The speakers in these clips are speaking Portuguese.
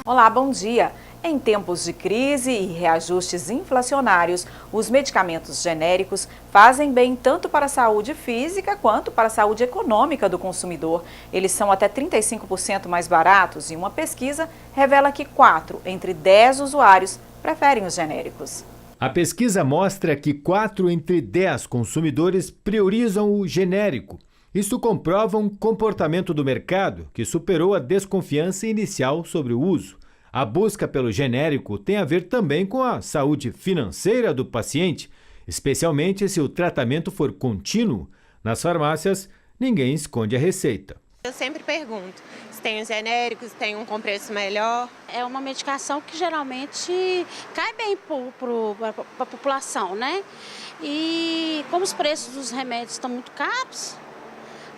Olá, bom dia. Em tempos de crise e reajustes inflacionários, os medicamentos genéricos fazem bem tanto para a saúde física quanto para a saúde econômica do consumidor. Eles são até 35% mais baratos e uma pesquisa revela que 4 entre 10 usuários preferem os genéricos. A pesquisa mostra que 4 entre 10 consumidores priorizam o genérico. Isso comprova um comportamento do mercado que superou a desconfiança inicial sobre o uso. A busca pelo genérico tem a ver também com a saúde financeira do paciente, especialmente se o tratamento for contínuo. Nas farmácias, ninguém esconde a receita. Eu sempre pergunto se tem os genéricos, se tem um com preço melhor. É uma medicação que geralmente cai bem para a população, né? E como os preços dos remédios estão muito caros,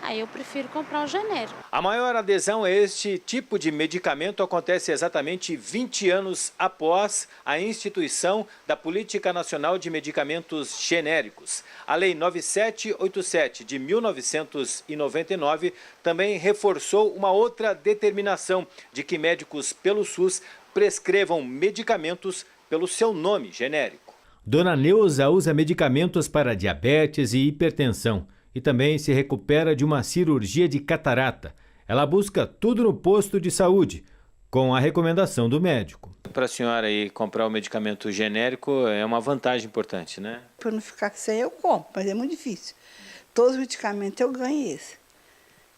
aí eu prefiro comprar o genérico. A maior adesão a este tipo de medicamento acontece exatamente 20 anos após a instituição da Política Nacional de Medicamentos Genéricos. A Lei 9787 de 1999 também reforçou uma outra determinação de que médicos pelo SUS prescrevam medicamentos pelo seu nome genérico. Dona Neuza usa medicamentos para diabetes e hipertensão e também se recupera de uma cirurgia de catarata. Ela busca tudo no posto de saúde, com a recomendação do médico. Para a senhora aí comprar o medicamento genérico é uma vantagem importante, né? Para não ficar sem eu compro, mas é muito difícil. Todos os medicamentos eu ganho esse.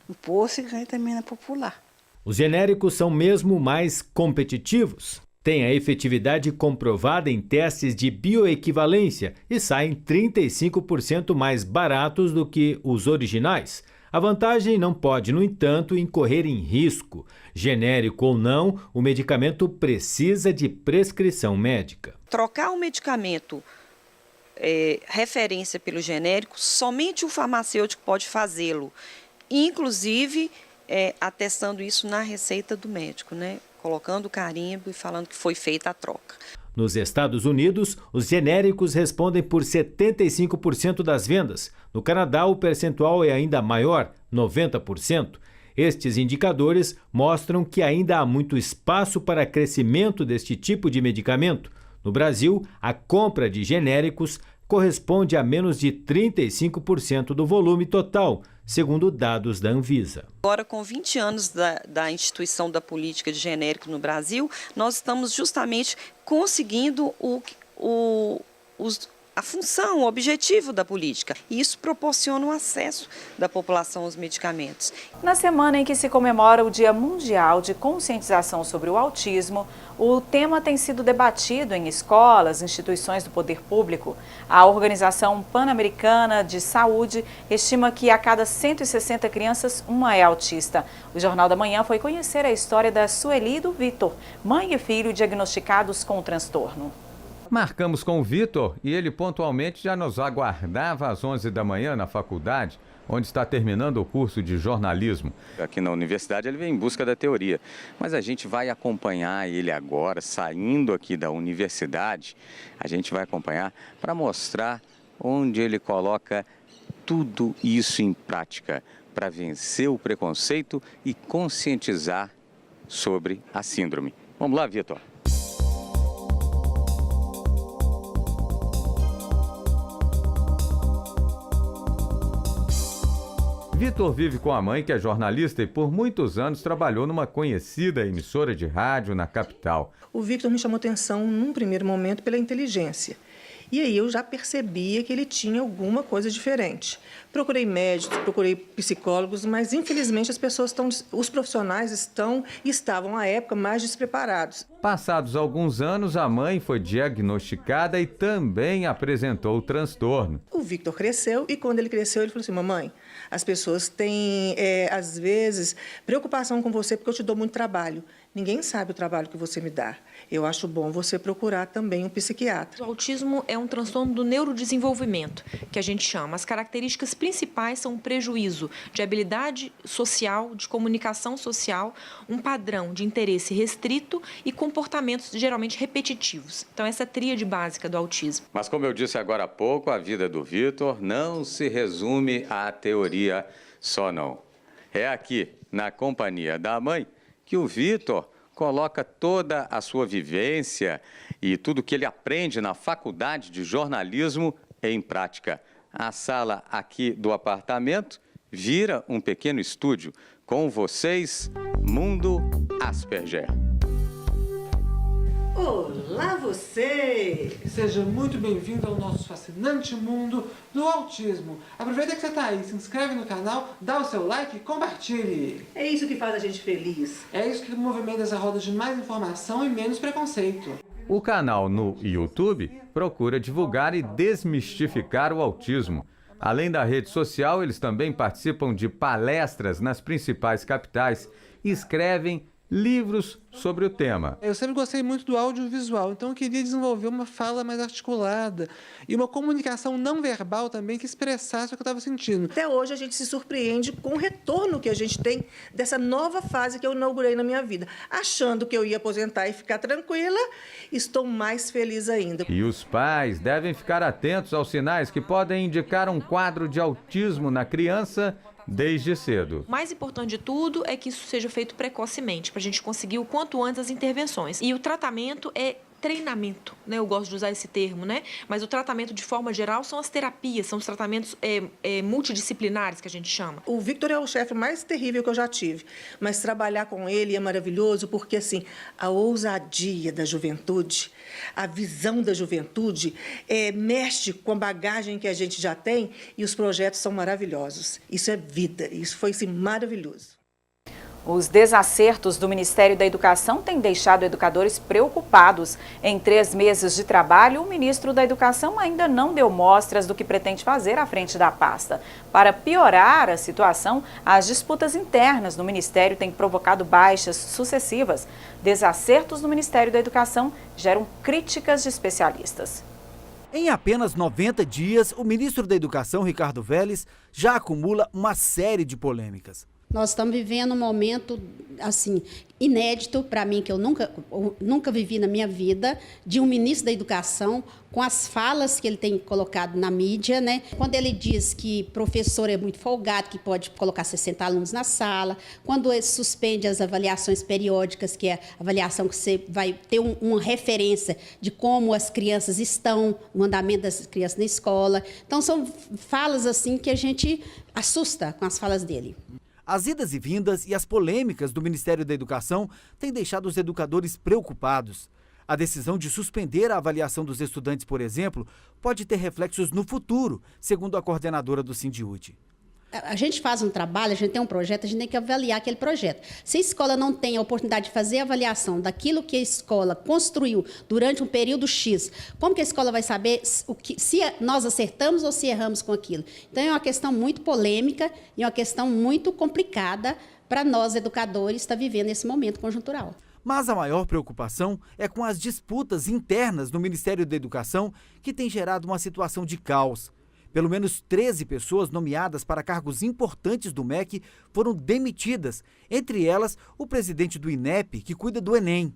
No posto e ganho também na popular. Os genéricos são mesmo mais competitivos. Tem a efetividade comprovada em testes de bioequivalência e saem 35% mais baratos do que os originais. A vantagem não pode, no entanto, incorrer em risco. Genérico ou não, o medicamento precisa de prescrição médica. Trocar o medicamento referência pelo genérico, somente o farmacêutico pode fazê-lo, inclusive atestando isso na receita do médico, né? Colocando o carimbo e falando que foi feita a troca. Nos Estados Unidos, os genéricos respondem por 75% das vendas. No Canadá, o percentual é ainda maior, 90%. Estes indicadores mostram que ainda há muito espaço para crescimento deste tipo de medicamento. No Brasil, a compra de genéricos corresponde a menos de 35% do volume total, segundo dados da Anvisa. Agora, com 20 anos da instituição da política de genérico no Brasil, nós estamos justamente conseguindo a função, o objetivo da política. E isso proporciona o acesso da população aos medicamentos. Na semana em que se comemora o Dia Mundial de Conscientização sobre o Autismo, o tema tem sido debatido em escolas, instituições do poder público. A Organização Pan-Americana de Saúde estima que a cada 160 crianças, uma é autista. O Jornal da Manhã foi conhecer a história da Sueli e do Vitor, mãe e filho diagnosticados com o transtorno. Marcamos com o Vitor e ele pontualmente já nos aguardava às 11 da manhã na faculdade, onde está terminando o curso de jornalismo. Aqui na universidade ele vem em busca da teoria, mas a gente vai acompanhar ele agora, saindo aqui da universidade, a gente vai acompanhar para mostrar onde ele coloca tudo isso em prática, para vencer o preconceito e conscientizar sobre a síndrome. Vamos lá, Vitor. Vitor vive com a mãe, que é jornalista e por muitos anos trabalhou numa conhecida emissora de rádio na capital. O Victor me chamou atenção num primeiro momento pela inteligência. E aí eu já percebia que ele tinha alguma coisa diferente. Procurei médicos, procurei psicólogos, mas infelizmente os profissionais estavam à época mais despreparados. Passados alguns anos, a mãe foi diagnosticada e também apresentou o transtorno. O Victor cresceu e quando ele cresceu, ele falou assim: mamãe, as pessoas têm, às vezes, preocupação com você porque eu te dou muito trabalho. Ninguém sabe o trabalho que você me dá. Eu acho bom você procurar também um psiquiatra. O autismo é um transtorno do neurodesenvolvimento, que a gente chama. As características principais são um prejuízo de habilidade social, de comunicação social, um padrão de interesse restrito e comportamentos geralmente repetitivos. Então, essa é a tríade básica do autismo. Mas como eu disse agora há pouco, a vida do Vitor não se resume à teoria só não. É aqui, na companhia da mãe, que o Vitor coloca toda a sua vivência e tudo que ele aprende na faculdade de jornalismo em prática. A sala aqui do apartamento vira um pequeno estúdio. Com vocês, Mundo Asperger. Olá você! Seja muito bem-vindo ao nosso fascinante mundo do autismo. Aproveita que você está aí, se inscreve no canal, dá o seu like e compartilhe. É isso que faz a gente feliz. É isso que movimenta essa roda de mais informação e menos preconceito. O canal no YouTube procura divulgar e desmistificar o autismo. Além da rede social, eles também participam de palestras nas principais capitais e escrevem livros sobre o tema. Eu sempre gostei muito do audiovisual, então eu queria desenvolver uma fala mais articulada e uma comunicação não verbal também que expressasse o que eu estava sentindo. Até hoje a gente se surpreende com o retorno que a gente tem dessa nova fase que eu inaugurei na minha vida. Achando que eu ia aposentar e ficar tranquila, estou mais feliz ainda. E os pais devem ficar atentos aos sinais que podem indicar um quadro de autismo na criança desde cedo. O mais importante de tudo é que isso seja feito precocemente, para a gente conseguir o quanto antes as intervenções. E o tratamento é treinamento, né? Eu gosto de usar esse termo, né? Mas o tratamento, de forma geral, são as terapias, são os tratamentos multidisciplinares que a gente chama. O Victor é o chefe mais terrível que eu já tive, mas trabalhar com ele é maravilhoso porque, assim, a ousadia da juventude, a visão da juventude mexe com a bagagem que a gente já tem e os projetos são maravilhosos. Isso é vida, isso foi, assim, maravilhoso. Os desacertos do Ministério da Educação têm deixado educadores preocupados. Em 3 meses de trabalho, o ministro da Educação ainda não deu mostras do que pretende fazer à frente da pasta. Para piorar a situação, as disputas internas no Ministério têm provocado baixas sucessivas. Desacertos no Ministério da Educação geram críticas de especialistas. Em apenas 90 dias, o ministro da Educação, Ricardo Vélez, já acumula uma série de polêmicas. Nós estamos vivendo um momento, assim, inédito para mim, que eu nunca vivi na minha vida, de um ministro da Educação, com as falas que ele tem colocado na mídia, né? Quando ele diz que professor é muito folgado, que pode colocar 60 alunos na sala, quando ele suspende as avaliações periódicas, que é a avaliação que você vai ter uma referência de como as crianças estão, o andamento das crianças na escola. Então, são falas assim que a gente assusta com as falas dele. As idas e vindas e as polêmicas do Ministério da Educação têm deixado os educadores preocupados. A decisão de suspender a avaliação dos estudantes, por exemplo, pode ter reflexos no futuro, segundo a coordenadora do Sindiúti. A gente faz um trabalho, a gente tem um projeto, a gente tem que avaliar aquele projeto. Se a escola não tem a oportunidade de fazer a avaliação daquilo que a escola construiu durante um período X, como que a escola vai saber se nós acertamos ou se erramos com aquilo? Então, é uma questão muito polêmica e uma questão muito complicada para nós, educadores, estar vivendo esse momento conjuntural. Mas a maior preocupação é com as disputas internas no Ministério da Educação, que tem gerado uma situação de caos. Pelo menos 13 pessoas nomeadas para cargos importantes do MEC foram demitidas, entre elas o presidente do INEP, que cuida do Enem.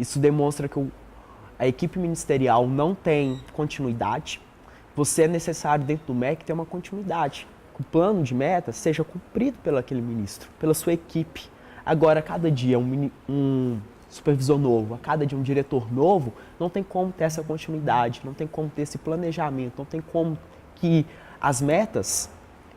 Isso demonstra que a equipe ministerial não tem continuidade. Você é necessário dentro do MEC ter uma continuidade. Que o plano de meta seja cumprido pelo aquele ministro, pela sua equipe. Agora, a cada dia um supervisor novo, a cada dia um diretor novo, não tem como ter essa continuidade, não tem como ter esse planejamento, não tem como que as metas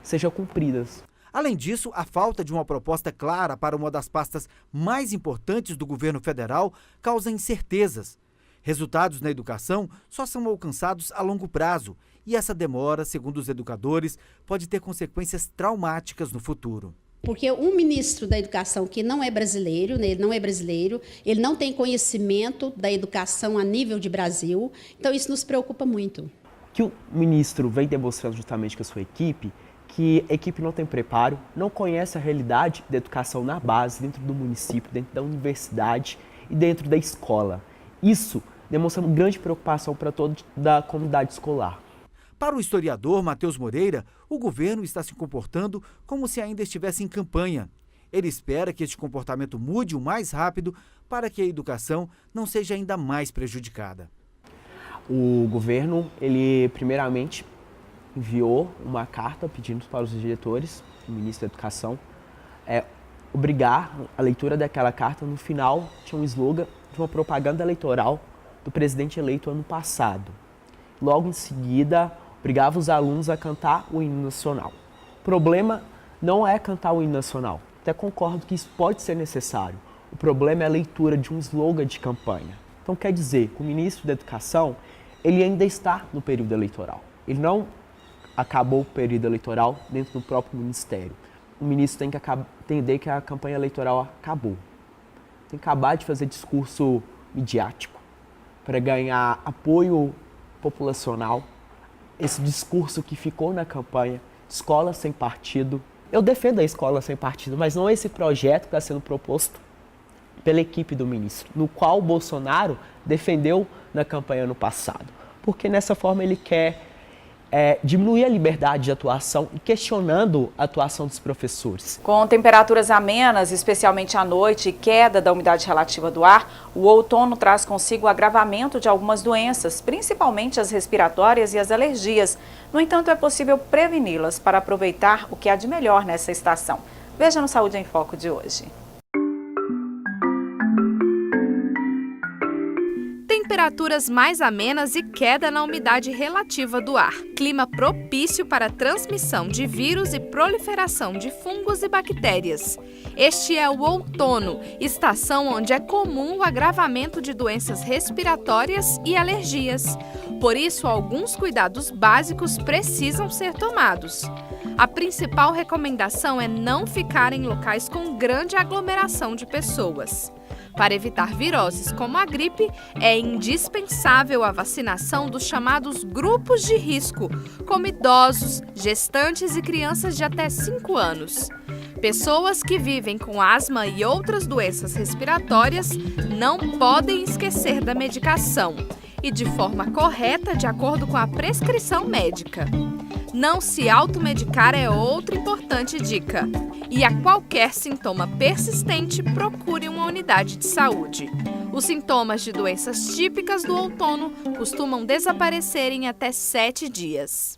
sejam cumpridas. Além disso, a falta de uma proposta clara para uma das pastas mais importantes do governo federal causa incertezas. Resultados na educação só são alcançados a longo prazo e essa demora, segundo os educadores, pode ter consequências traumáticas no futuro. Porque um ministro da Educação que não é brasileiro, né, ele não tem conhecimento da educação a nível de Brasil, então isso nos preocupa muito. Que o ministro vem demonstrando justamente com a sua equipe, que a equipe não tem preparo, não conhece a realidade da educação na base, dentro do município, dentro da universidade e dentro da escola. Isso demonstrando grande preocupação para toda a comunidade escolar. Para o historiador Matheus Moreira, o governo está se comportando como se ainda estivesse em campanha. Ele espera que este comportamento mude o mais rápido para que a educação não seja ainda mais prejudicada. O governo, ele primeiramente enviou uma carta pedindo para os diretores, o ministro da Educação, obrigar a leitura daquela carta. No final, tinha um slogan de uma propaganda eleitoral do presidente eleito ano passado. Logo em seguida, obrigava os alunos a cantar o hino nacional. O problema não é cantar o hino nacional. Até concordo que isso pode ser necessário. O problema é a leitura de um slogan de campanha. Então, quer dizer, o ministro da Educação, ele ainda está no período eleitoral. Ele não acabou o período eleitoral dentro do próprio ministério. O ministro tem que entender que a campanha eleitoral acabou. Tem que acabar de fazer discurso midiático para ganhar apoio populacional. Esse discurso que ficou na campanha, escola sem partido. Eu defendo a escola sem partido, mas não esse projeto que está sendo proposto pela equipe do ministro, no qual o Bolsonaro defendeu na campanha no passado. Porque nessa forma ele quer diminuir a liberdade de atuação e questionando a atuação dos professores. Com temperaturas amenas, especialmente à noite, e queda da umidade relativa do ar, o outono traz consigo o agravamento de algumas doenças, principalmente as respiratórias e as alergias. No entanto, é possível preveni-las para aproveitar o que há de melhor nessa estação. Veja no Saúde em Foco de hoje. Temperaturas mais amenas e queda na umidade relativa do ar. Clima propício para a transmissão de vírus e proliferação de fungos e bactérias. Este é o outono, estação onde é comum o agravamento de doenças respiratórias e alergias. Por isso, alguns cuidados básicos precisam ser tomados. A principal recomendação é não ficar em locais com grande aglomeração de pessoas. Para evitar viroses como a gripe, é indispensável a vacinação dos chamados grupos de risco, como idosos, gestantes e crianças de até 5 anos. Pessoas que vivem com asma e outras doenças respiratórias não podem esquecer da medicação e de forma correta, de acordo com a prescrição médica. Não se automedicar é outra importante dica. E a qualquer sintoma persistente, procure uma unidade de saúde. Os sintomas de doenças típicas do outono costumam desaparecer em até 7 dias.